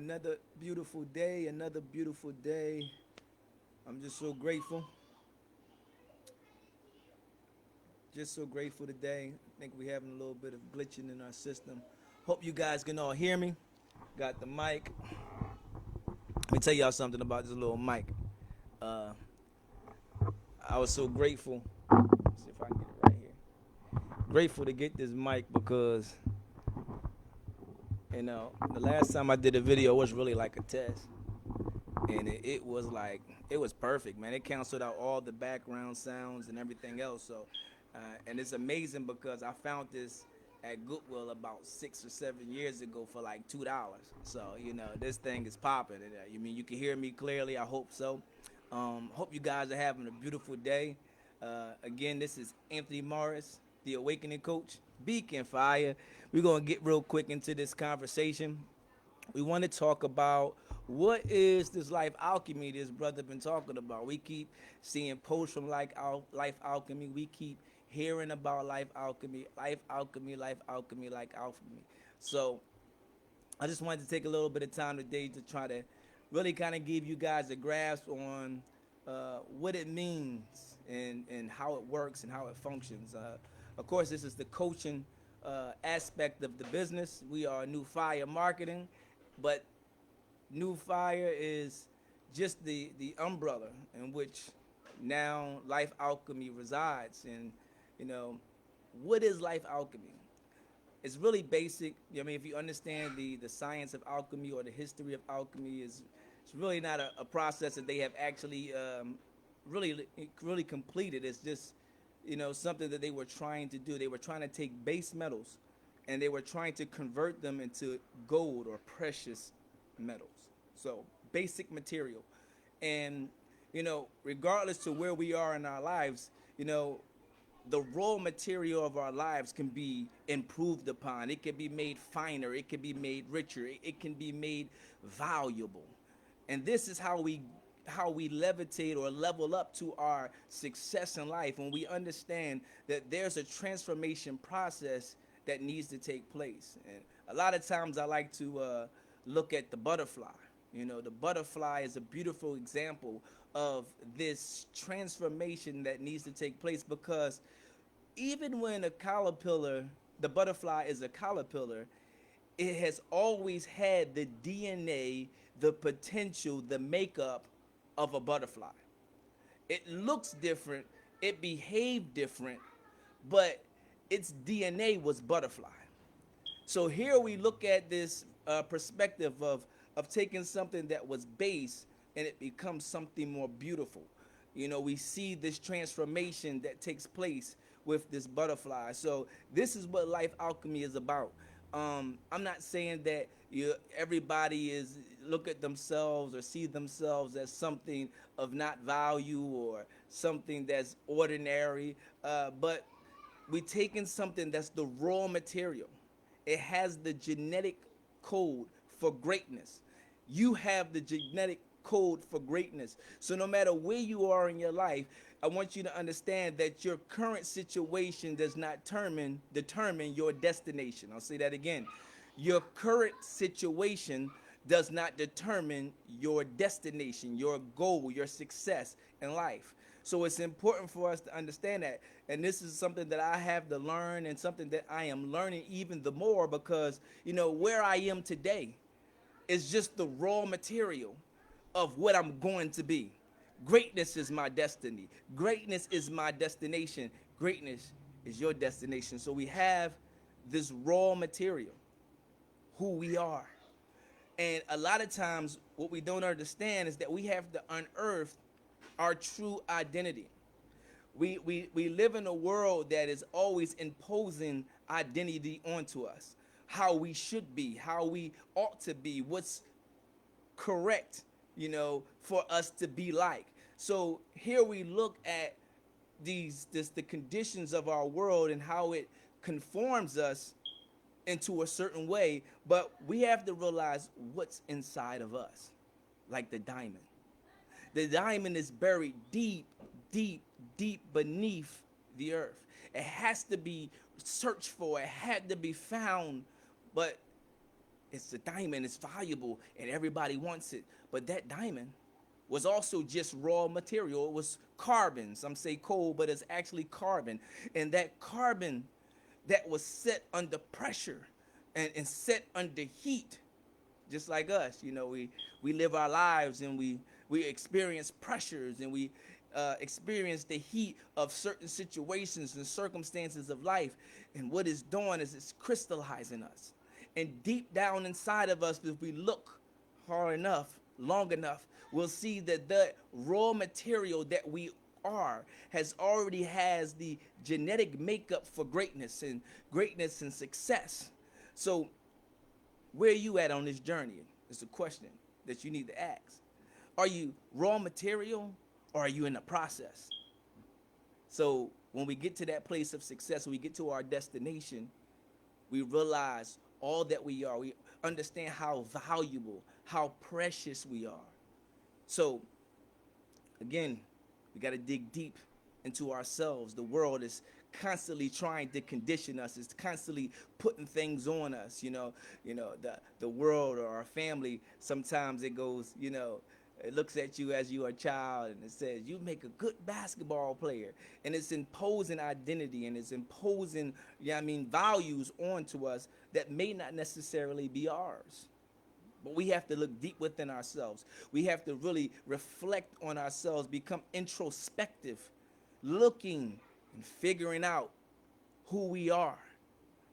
Another beautiful day, another beautiful day. I'm just so grateful. Just so grateful today. I think we're having a little bit of glitching in our system. Hope you guys can all hear me. Got the mic. Let me tell y'all something about this little mic. Uh, I was so grateful. Let's see if I can get it right here. Grateful to get this mic because, the last time I did a video was really like a test. And it was like, it was perfect, man. It canceled out all the background sounds and everything else. So, and it's amazing because I found this at Goodwill about 6 or 7 years ago for like $2. So this thing is popping. And, you mean you can hear me clearly? I hope so. Hope you guys are having a beautiful day. Again, this is Anthony Morris, the Awakening Coach, Beacon Fyah. We're gonna get real quick into this conversation. We want to talk about what is this life alchemy this brother been talking about. We keep seeing posts from Life Alchemy. We keep hearing about Life Alchemy, Life Alchemy, Life Alchemy, Life Alchemy. So I just wanted to take a little bit of time today to try to really kind of give you guys a grasp on what it means and how it works and how it functions. Of course, this is the coaching aspect of the business. We are NuFyah Marketing, but NuFyah is just the umbrella in which now Life Alchemy resides. And you know, what is Life Alchemy? It's really basic. I mean, if you understand the science of alchemy or the history of alchemy, it's really not a process that they have actually really completed. It's just something that they were trying to do. They were trying to take base metals, and they were trying to convert them into gold or precious metals. So basic material, and regardless to where we are in our lives, the raw material of our lives can be improved upon. It can be made finer. It can be made richer. It can be made valuable. And this is how we levitate or level up to our success in life when we understand that there's a transformation process that needs to take place. And a lot of times I like to look at the butterfly. The butterfly is a beautiful example of this transformation that needs to take place, because even when the butterfly is a caterpillar, it has always had the DNA, the potential, the makeup of a butterfly. It looks different, it behaved different, but its DNA was butterfly. So here we look at this perspective of taking something that was base and it becomes something more beautiful. We see this transformation that takes place with this butterfly. So this is what life alchemy is about. I'm not saying that everybody is look at themselves or see themselves as something of not value or something that's ordinary, but we're taking something that's the raw material. It has the genetic code for greatness. You have the genetic code for greatness. So no matter where you are in your life, I want you to understand that your current situation does not determine your destination. I'll say that again. Your current situation does not determine your destination, your goal, your success in life. So it's important for us to understand that. And this is something that I have to learn, and something that I am learning even the more, because, where I am today is just the raw material of what I'm going to be. Greatness is my destiny. Greatness is my destination. Greatness is your destination. So we have this raw material, who we are. And a lot of times what we don't understand is that we have to unearth our true identity. We live in a world that is always imposing identity onto us, how we should be, how we ought to be, what's correct, for us to be like. So here we look at the conditions of our world and how it conforms us into a certain way, but we have to realize what's inside of us, like the diamond. The diamond is buried deep, deep, deep beneath the earth. It has to be searched for. It had to be found, but It's a diamond, it's valuable, and everybody wants it. But that diamond was also just raw material. It was carbon. Some say coal, but it's actually carbon. And that carbon that was set under pressure and set under heat, just like us. We live our lives, and we experience pressures, and we experience the heat of certain situations and circumstances of life. And what it's doing is it's crystallizing us. And deep down inside of us, if we look hard enough, long enough, we'll see that the raw material that we are has the genetic makeup for greatness and success. So where are you at on this journey? It's a question that you need to ask. Are you raw material, or are you in the process? So when we get to that place of success, when we get to our destination, we realize all that we are. We understand how valuable, how precious we are. So again, we got to dig deep into ourselves. The world is constantly trying to condition us. It's constantly putting things on us. The world or our family, sometimes it goes, it looks at you as you are a child, and it says, you make a good basketball player. And it's imposing identity, and it's imposing, values onto us that may not necessarily be ours. But we have to look deep within ourselves. We have to really reflect on ourselves, become introspective, looking and figuring out who we are.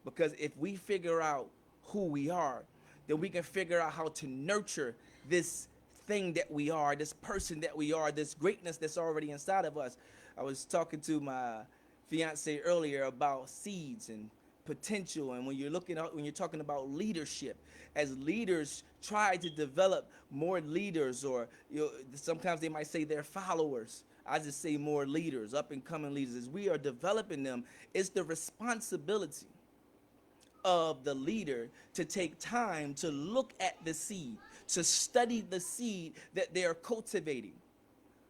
Because if we figure out who we are, then we can figure out how to nurture this thing that we are, this person that we are, this greatness that's already inside of us. I was talking to my fiance earlier about seeds and potential, and when you're talking about leadership, as leaders try to develop more leaders, or sometimes they might say they're followers. I just say more leaders, up and coming leaders. As we are developing them, it's the responsibility of the leader to take time to look at the seed, to study the seed that they are cultivating,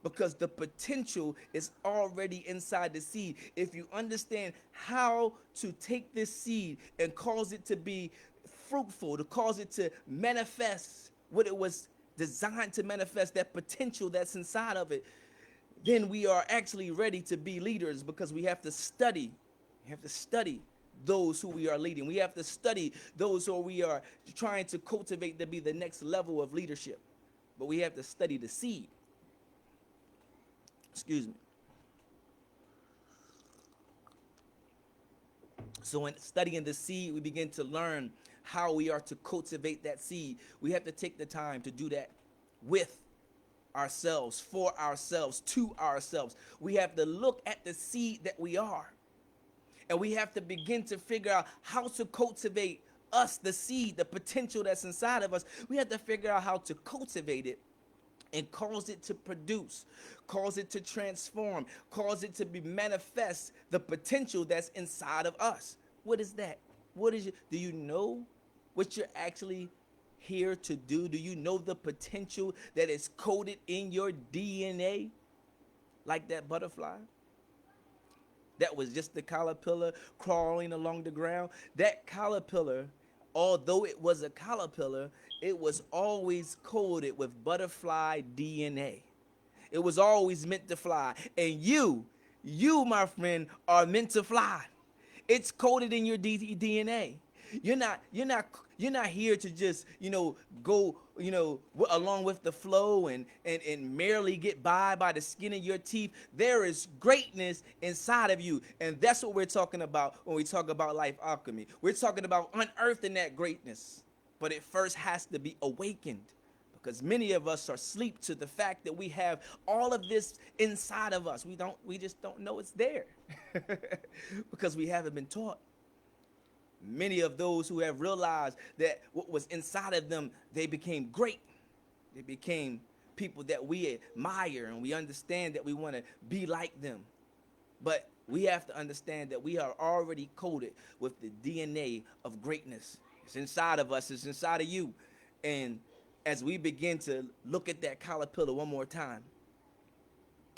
because the potential is already inside the seed. If you understand how to take this seed and cause it to be fruitful, to cause it to manifest what it was designed to manifest, that potential that's inside of it, then we are actually ready to be leaders, because we have to study. We have to study those who we are leading. We have to study those who we are trying to cultivate to be the next level of leadership. But we have to study the seed. Excuse me. So in studying the seed, we begin to learn how we are to cultivate that seed. We have to take the time to do that with ourselves, for ourselves, to ourselves. We have to look at the seed that we are. And we have to begin to figure out how to cultivate us, the seed, the potential that's inside of us. We have to figure out how to cultivate it and cause it to produce, cause it to transform, cause it to be manifest the potential that's inside of us. What is that? Do you know what you're actually here to do? Do you know the potential that is coded in your DNA, like that butterfly? That was just the caterpillar crawling along the ground. That caterpillar, although it was a caterpillar, it was always coded with butterfly DNA. It was always meant to fly. And you, my friend, are meant to fly. It's coded in your DNA. You're not here to just, go, along with the flow and merely get by the skin of your teeth. There is greatness inside of you. And that's what we're talking about when we talk about Life Alchemy. We're talking about unearthing that greatness. But it first has to be awakened, because many of us are asleep to the fact that we have all of this inside of us. We just don't know it's there because we haven't been taught. Many of those who have realized that what was inside of them, they became great. They became people that we admire, and we understand that we want to be like them. But we have to understand that we are already coded with the DNA of greatness. It's inside of us. It's inside of you. And as we begin to look at that caterpillar one more time,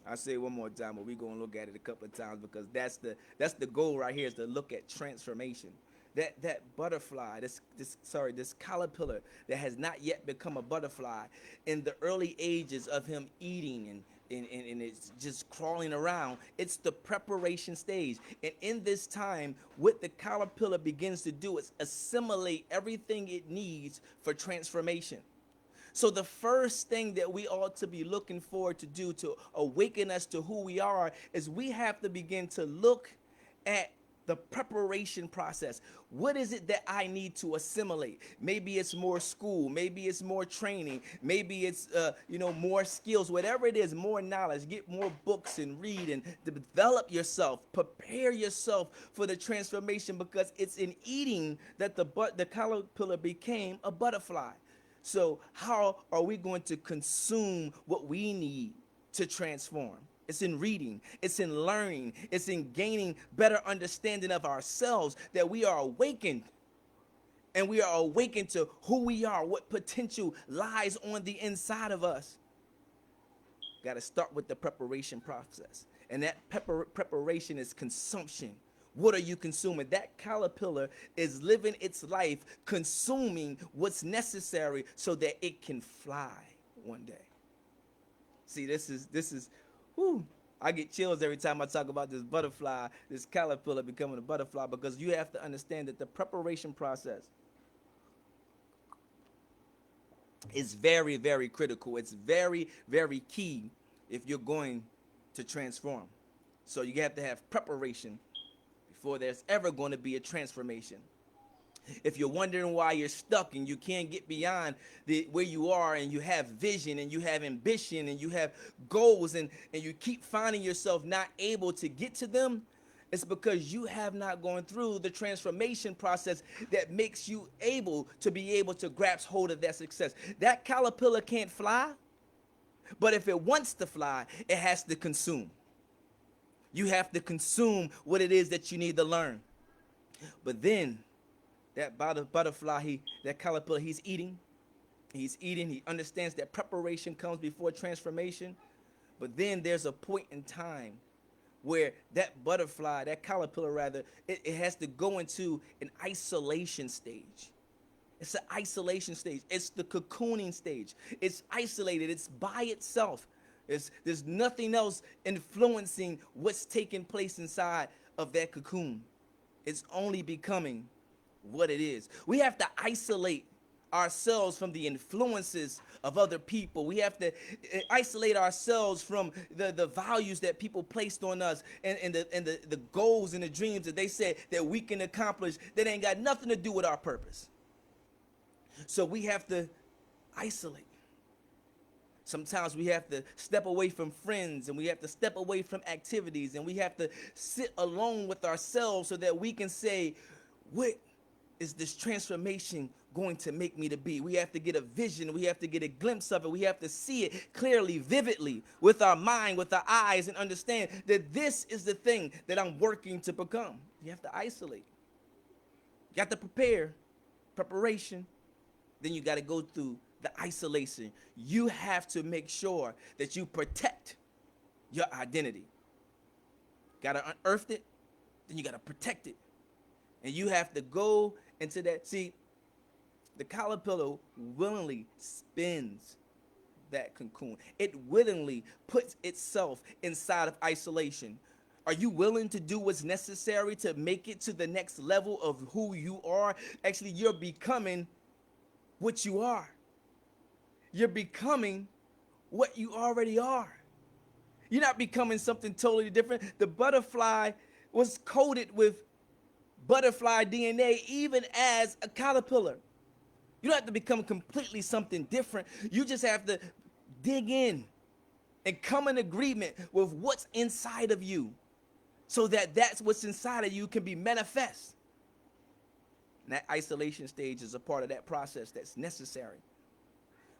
I say one more time, but we're going to look at it a couple of times, because that's the goal right here, is to look at transformation. that butterfly, this caterpillar that has not yet become a butterfly, in the early ages of him eating and it's just crawling around, it's the preparation stage. And in this time, what the caterpillar begins to do is assimilate everything it needs for transformation. So the first thing that we ought to be looking forward to do to awaken us to who we are is we have to begin to look at the preparation process. What is it that I need to assimilate? Maybe it's more school, maybe it's more training, maybe it's more skills, whatever it is, more knowledge. Get more books and read and develop yourself. Prepare yourself for the transformation, because it's in eating that the caterpillar became a butterfly. So how are we going to consume what we need to transform? It's in reading, it's in learning, it's in gaining better understanding of ourselves, that we are awakened. And we are awakened to who we are, what potential lies on the inside of us. Got to start with the preparation process. And that preparation is consumption. What are you consuming? That caterpillar is living its life consuming what's necessary so that it can fly one day. See, this is, whew, I get chills every time I talk about this butterfly, this caterpillar becoming a butterfly, because you have to understand that the preparation process is very, very critical. It's very, very key if you're going to transform. So you have to have preparation before there's ever going to be a transformation. If you're wondering why you're stuck and you can't get beyond where you are, and you have vision and you have ambition and you have goals, and you keep finding yourself not able to get to them, it's because you have not gone through the transformation process that makes you able to grasp hold of that success. That caterpillar can't fly, but if it wants to fly, it has to consume. You have to consume what it is that you need to learn. But then that butterfly, that caterpillar, he's eating. He understands that preparation comes before transformation. But then there's a point in time where that butterfly, that caterpillar rather, it has to go into an isolation stage. It's an isolation stage. It's the cocooning stage. It's isolated. It's by itself. There's nothing else influencing what's taking place inside of that cocoon. It's only becoming what it is. We have to isolate ourselves from the influences of other people. We have to isolate ourselves from the values that people placed on us, and the goals and the dreams that they said that we can accomplish that ain't got nothing to do with our purpose. So we have to isolate. Sometimes we have to step away from friends, and we have to step away from activities, and we have to sit alone with ourselves so that we can say, what is this transformation going to make me to be? We have to get a vision. We have to get a glimpse of it. We have to see it clearly, vividly, with our mind, with our eyes, and understand that this is the thing that I'm working to become. You have to isolate. You have to prepare. Preparation. Then you got to go through the isolation. You have to make sure that you protect your identity. Got to unearth it, then you got to protect it. And you have to go into that. See, the caterpillar willingly spins that cocoon. It willingly puts itself inside of isolation. Are you willing to do what's necessary to make it to the next level of who you are? Actually, you're becoming what you are. You're becoming what you already are. You're not becoming something totally different. The butterfly was coated with butterfly DNA even as a caterpillar. You don't have to become completely something different. You just have to dig in and come in agreement with what's inside of you, so that that's what's inside of you can be manifest. And that isolation stage is a part of that process that's necessary.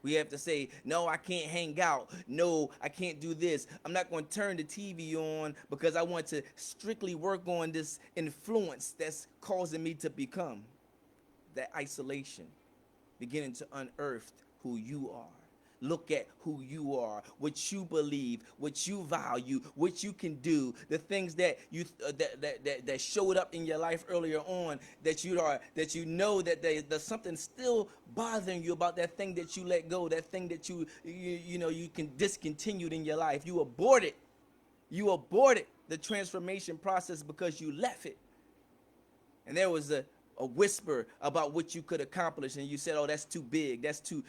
We have to say, no, I can't hang out. No, I can't do this. I'm not going to turn the TV on because I want to strictly work on this influence that's causing me to become. That isolation, beginning to unearth who you are. look at who you are, what you believe, what you value, what you can do, the things that you that showed up in your life earlier on, that you know that there's something still bothering you about that thing that you let go, that thing that you know you can discontinue in your life. You aborted the transformation process because you left it. And there was a whisper about what you could accomplish, and you said, oh, that's too big, that's too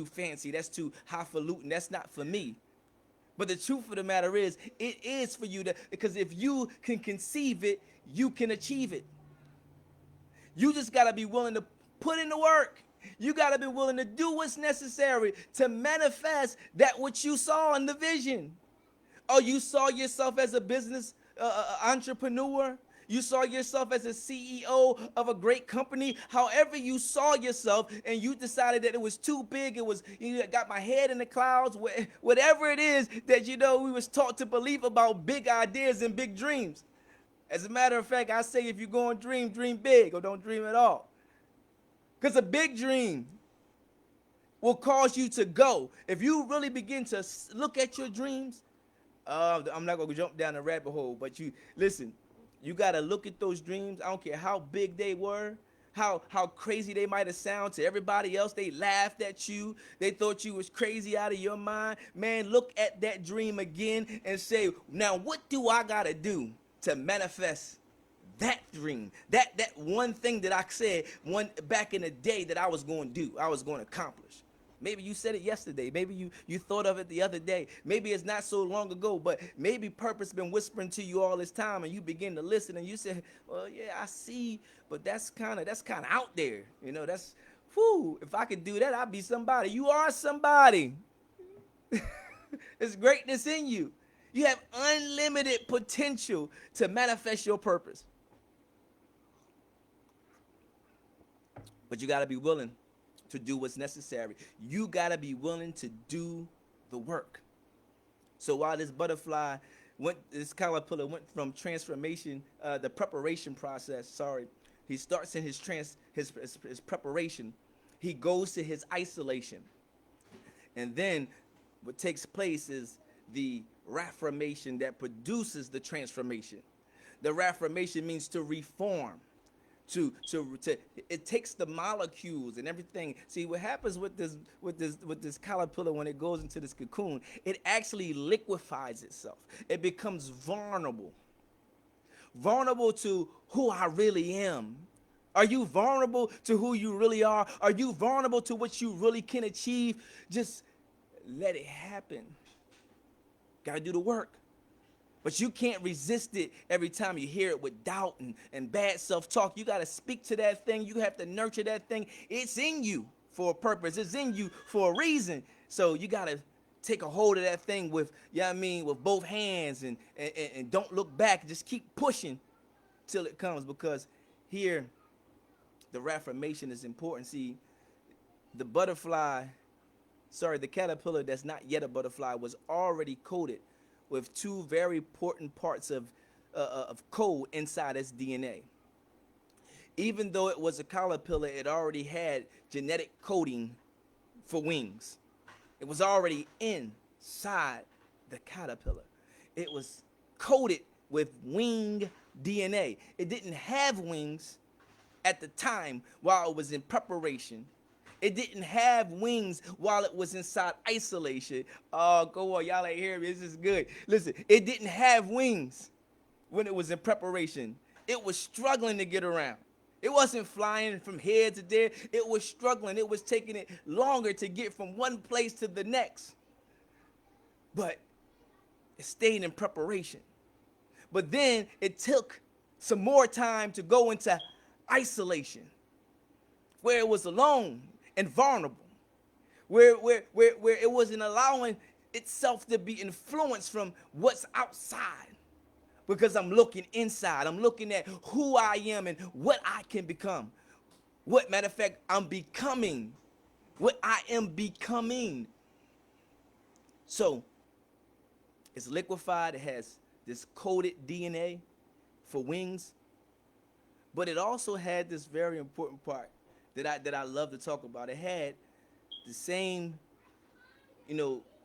fancy, that's too highfalutin, that's not for me. But the truth of the matter is, it is for you, because if you can conceive it, you can achieve it. You just got to be willing to put in the work. You got to be willing to do what's necessary to manifest that which you saw in the vision. Oh, you saw yourself as a business entrepreneur. You saw yourself as a CEO of a great company. However you saw yourself, and you decided that it was too big, it was, you got my head in the clouds, whatever it is that, you know, we was taught to believe about big ideas and big dreams. As a matter of fact, I say if you're going to dream big, or don't dream at all. Because a big dream will cause you to go. If you really begin to look at your dreams, I'm not going to jump down the rabbit hole, but you listen. You got to look at those dreams. I don't care how big they were, how crazy they might have sounded to everybody else. They laughed at you. They thought you was crazy out of your mind. Man, look at that dream again and say, now what do I got to do to manifest that dream? That one thing that I said back in the day that I was going to do, I was going to accomplish. Maybe you said it yesterday. Maybe you thought of it the other day. Maybe it's not so long ago, but maybe purpose been whispering to you all this time, and you begin to listen, and you say, well, yeah, I see, but that's kind of out there. You know, that's, whew, if I could do that, I'd be somebody. You are somebody. There's greatness in you. You have unlimited potential to manifest your purpose. But you got to be willing to do what's necessary. You got to be willing to do the work. So while this caterpillar went from transformation, the preparation process, he starts in his preparation. He goes to his isolation. And then what takes place is the reformation that produces the transformation. The reformation means to reform. It takes the molecules and everything. See, what happens with this caterpillar when it goes into this cocoon, it actually liquefies itself. It becomes vulnerable to who I really am. Are you vulnerable to who you really are? Are you vulnerable to what you really can achieve? Just let it happen. Got to do the work. But you can't resist it every time you hear it with doubt and bad self-talk. You got to speak to that thing. You have to nurture that thing. It's in you for a purpose. It's in you for a reason. So you got to take a hold of that thing with, with both hands and don't look back. Just keep pushing till it comes, because here the reformation is important. See, the caterpillar that's not yet a butterfly was already coated with two very important parts of code inside its DNA. Even though it was a caterpillar, it already had genetic coding for wings. It was already inside the caterpillar. It was coated with wing DNA. It didn't have wings at the time while it was in preparation. It didn't have wings while it was inside isolation. Oh, go on. Y'all ain't hearing me. This is good. Listen, it didn't have wings when it was in preparation. It was struggling to get around. It wasn't flying from here to there. It was struggling. It was taking it longer to get from one place to the next. But it stayed in preparation. But then it took some more time to go into isolation, where it was alone and vulnerable, where it wasn't allowing itself to be influenced from what's outside, because I'm looking inside. I'm looking at who I am and what I can become. Matter of fact, I'm becoming what I am becoming. So it's liquefied. It has this coded DNA for wings, but it also had this very important part that I love to talk about. It had the same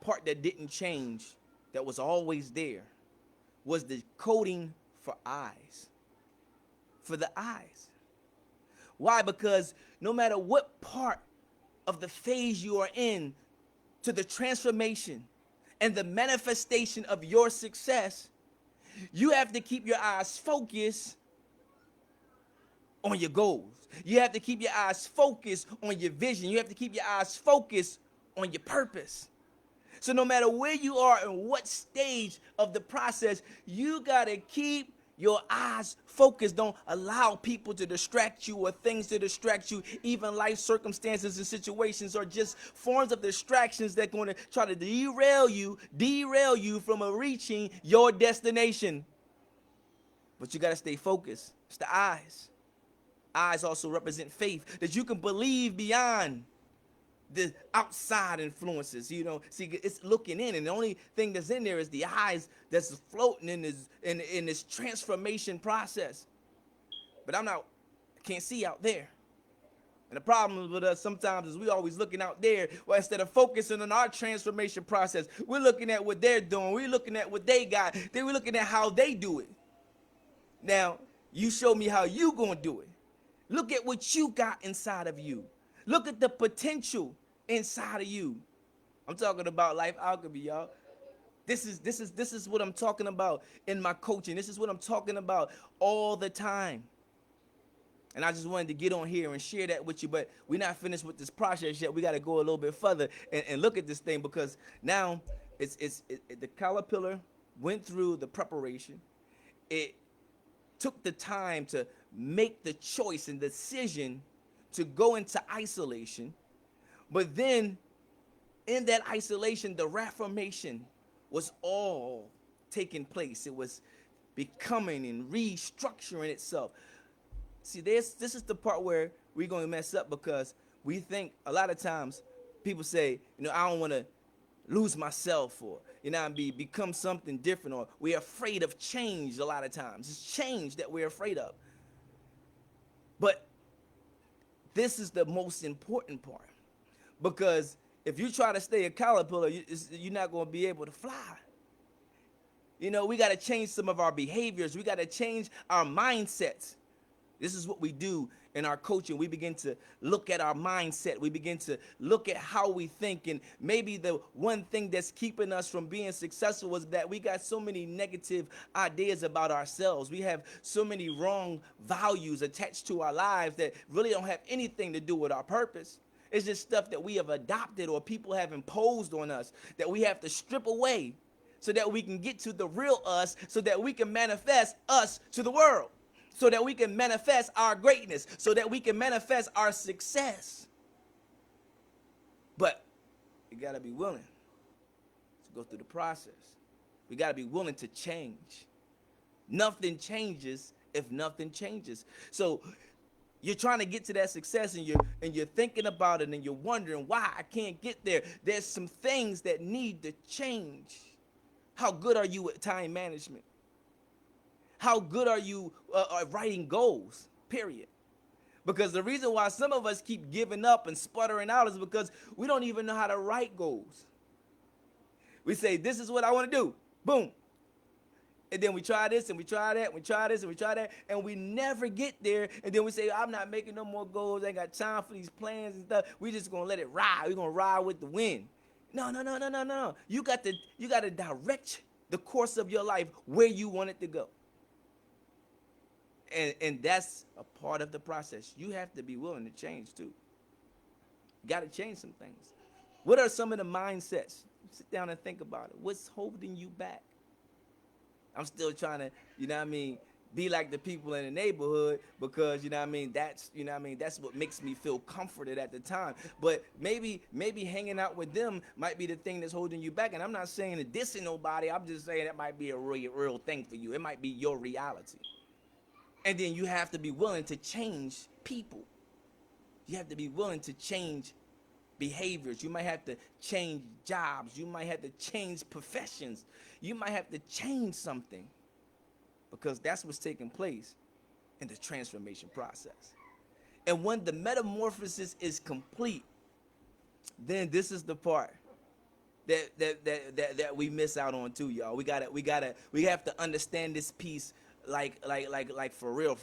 part that didn't change, that was always there, was the coding for eyes. For the eyes. Why? Because no matter what part of the phase you are in to the transformation and the manifestation of your success, you have to keep your eyes focused on your goals. You have to keep your eyes focused on your vision. You have to keep your eyes focused on your purpose. So no matter where you are and what stage of the process, you got to keep your eyes focused. Don't allow people to distract you or things to distract you. Even life circumstances and situations are just forms of distractions that are going to try to derail you from reaching your destination. But you got to stay focused. It's the eyes. Eyes also represent faith, that you can believe beyond the outside influences. See, it's looking in, and the only thing that's in there is the eyes that's floating in this transformation process. But I can't see out there. And the problem with us sometimes is we always looking out there. Well, instead of focusing on our transformation process, we're looking at what they're doing. We're looking at what they got. Then we're looking at how they do it. Now, you show me how you gonna do it. Look at what you got inside of you. Look at the potential inside of you. I'm talking about Life Alchemy, y'all. This is what I'm talking about in my coaching. This is what I'm talking about all the time. And I just wanted to get on here and share that with you, but we're not finished with this process yet. We got to go a little bit further and look at this thing, because now the caterpillar went through the preparation. It took the time to make the choice and decision to go into isolation. But then in that isolation, the reformation was all taking place. It was becoming and restructuring itself. See, this is the part where we're going to mess up, because we think a lot of times people say, I don't want to lose myself, or, become something different, or we're afraid of change a lot of times. It's change that we're afraid of. But this is the most important part, because if you try to stay a caterpillar, you're not going to be able to fly. We got to change some of our behaviors. We got to change our mindsets. This is what we do in our coaching. We begin to look at our mindset. We begin to look at how we think. And maybe the one thing that's keeping us from being successful is that we got so many negative ideas about ourselves. We have so many wrong values attached to our lives that really don't have anything to do with our purpose. It's just stuff that we have adopted or people have imposed on us that we have to strip away so that we can get to the real us, so that we can manifest us to the world, so that we can manifest our greatness, so that we can manifest our success. But you got to be willing to go through the process. We got to be willing to change. Nothing changes if nothing changes. So you're trying to get to that success, and you're thinking about it, and you're wondering why I can't get there. There's some things that need to change. How good are you at time management? How good are you at writing goals, period? Because the reason why some of us keep giving up and sputtering out is because we don't even know how to write goals. We say, this is what I want to do. Boom. And then we try this and we try that, and we try this and we try that, and we never get there. And then we say, I'm not making no more goals. I ain't got time for these plans and stuff. We just going to let it ride. We're going to ride with the wind. No. You got to direct the course of your life where you want it to go. And that's a part of the process. You have to be willing to change too. You got to change some things. What are some of the mindsets? Sit down and think about it. What's holding you back? I'm still trying to, be like the people in the neighborhood, because, that's what makes me feel comforted at the time. But maybe hanging out with them might be the thing that's holding you back. And I'm not saying to dissing nobody. I'm just saying that might be a real thing for you. It might be your reality. And then you have to be willing to change people. You have to be willing to change behaviors. You might have to change jobs. You might have to change professions. You might have to change something, because that's what's taking place in the transformation process. And when the metamorphosis is complete, then this is the part that we miss out on too, y'all. We have to understand this piece like for real,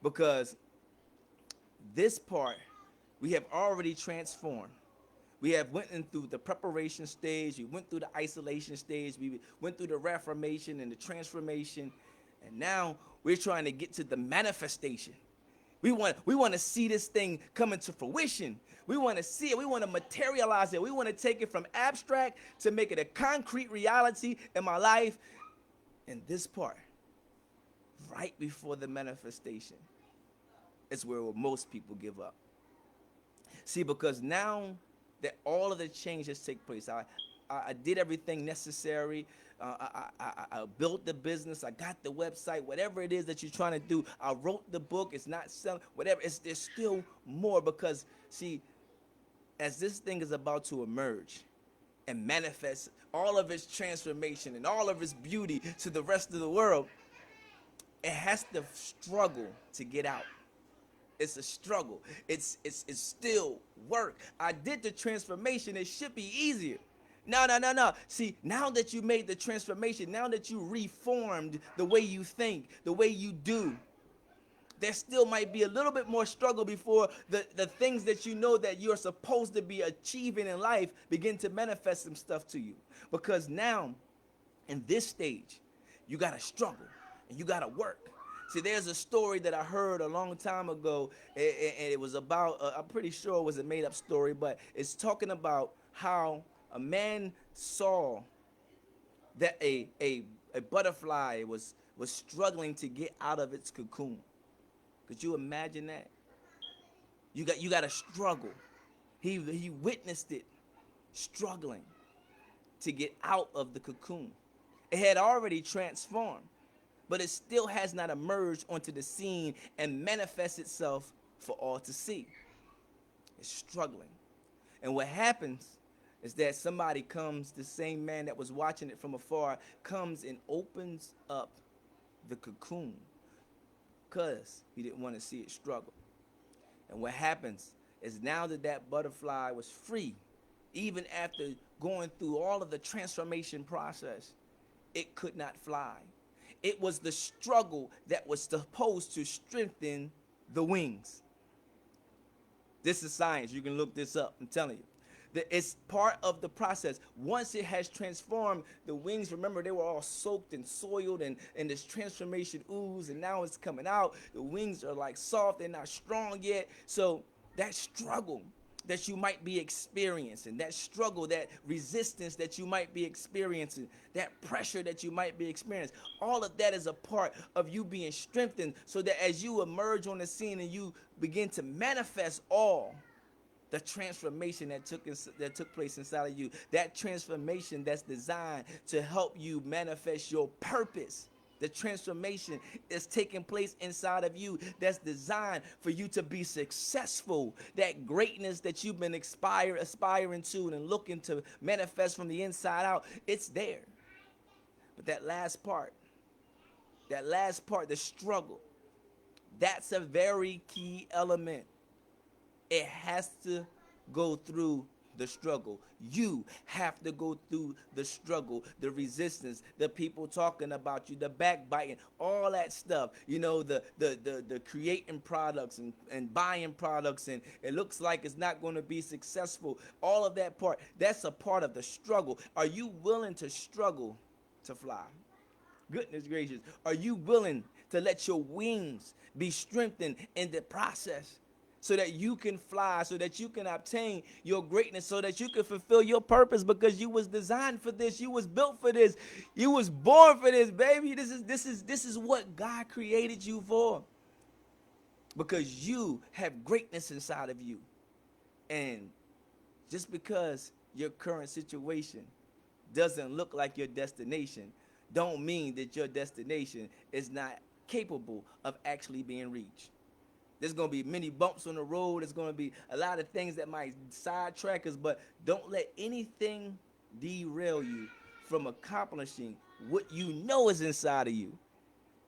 because this part we have already transformed. We have went through the preparation stage. We went through the isolation stage. We went through the reformation and the transformation, and now we're trying to get to the manifestation. We want to see this thing come into fruition. We want to see it. We want to materialize it. We want to take it from abstract to make it a concrete reality in my life. And this part, right before the manifestation, is where most people give up. See, because now that all of the changes take place, I did everything necessary. I built the business. I got the website. Whatever it is that you're trying to do, I wrote the book. It's not selling. Whatever. There's still more, because see, as this thing is about to emerge and manifest all of its transformation and all of its beauty to the rest of the world, it has to struggle to get out. It's a struggle. It's still work. I did the transformation. It should be easier. No. See, now that you made the transformation, now that you reformed the way you think, the way you do, there still might be a little bit more struggle before the things that you know that you're supposed to be achieving in life begin to manifest some stuff to you. Because now, in this stage, you got to struggle and you got to work. See, there's a story that I heard a long time ago, and it was about, I'm pretty sure it was a made-up story, but it's talking about how a man saw that a butterfly was struggling to get out of its cocoon. Could you imagine that? You got to struggle. He witnessed it struggling to get out of the cocoon. It had already transformed, but it still has not emerged onto the scene and manifest itself for all to see. It's struggling. And what happens is that somebody comes, the same man that was watching it from afar, comes and opens up the cocoon because he didn't want to see it struggle. And what happens is now that butterfly was free, even after going through all of the transformation process, it could not fly. It was the struggle that was supposed to strengthen the wings. This is science. You can look this up. I'm telling you. It's part of the process. Once it has transformed, the wings, remember, they were all soaked and soiled, and this transformation ooze, and now it's coming out. The wings are like soft. They're not strong yet. So that struggle that you might be experiencing, that struggle, that resistance that you might be experiencing, that pressure that you might be experiencing, all of that is a part of you being strengthened, so that as you emerge on the scene and you begin to manifest all the transformation that took place inside of you, that transformation that's designed to help you manifest your purpose. The transformation is taking place inside of you that's designed for you to be successful. That greatness that you've been aspiring to and looking to manifest from the inside out, it's there. But that last part, the struggle, that's a very key element. It has to go through the struggle. You have to go through the struggle, the resistance, the people talking about you, the backbiting, all that stuff. You know, the creating products and buying products, and it looks like it's not going to be successful. All of that part, that's a part of the struggle. Are you willing to struggle to fly? Goodness gracious. Are you willing to let your wings be strengthened in the process, so that you can fly, so that you can obtain your greatness, so that you can fulfill your purpose, because you was designed for this, you was built for this, you was born for this, baby. This is what God created you for, because you have greatness inside of you. And just because your current situation doesn't look like your destination, don't mean that your destination is not capable of actually being reached. There's going to be many bumps on the road. There's going to be a lot of things that might sidetrack us, but don't let anything derail you from accomplishing what you know is inside of you.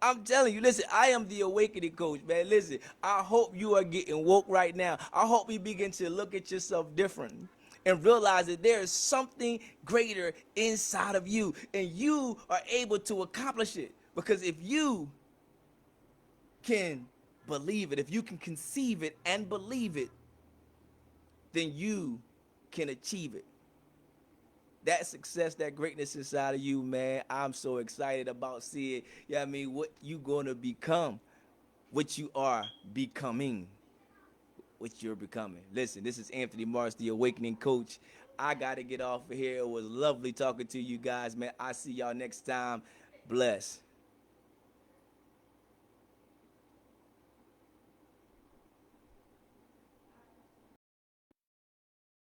I'm telling you, listen, I am the awakening coach, man. Listen, I hope you are getting woke right now. I hope you begin to look at yourself different. and realize that there is something greater inside of you, and you are able to accomplish it. Because if you can believe it, if you can conceive it and believe it, then you can achieve it. That success, that greatness inside of you, man, I'm so excited about seeing, what you gonna become, what you are becoming, what you're becoming. Listen, this is Anthony Mars, the Awakening Coach. I gotta get off of here. It was lovely talking to you guys, man. I see y'all next time. Bless.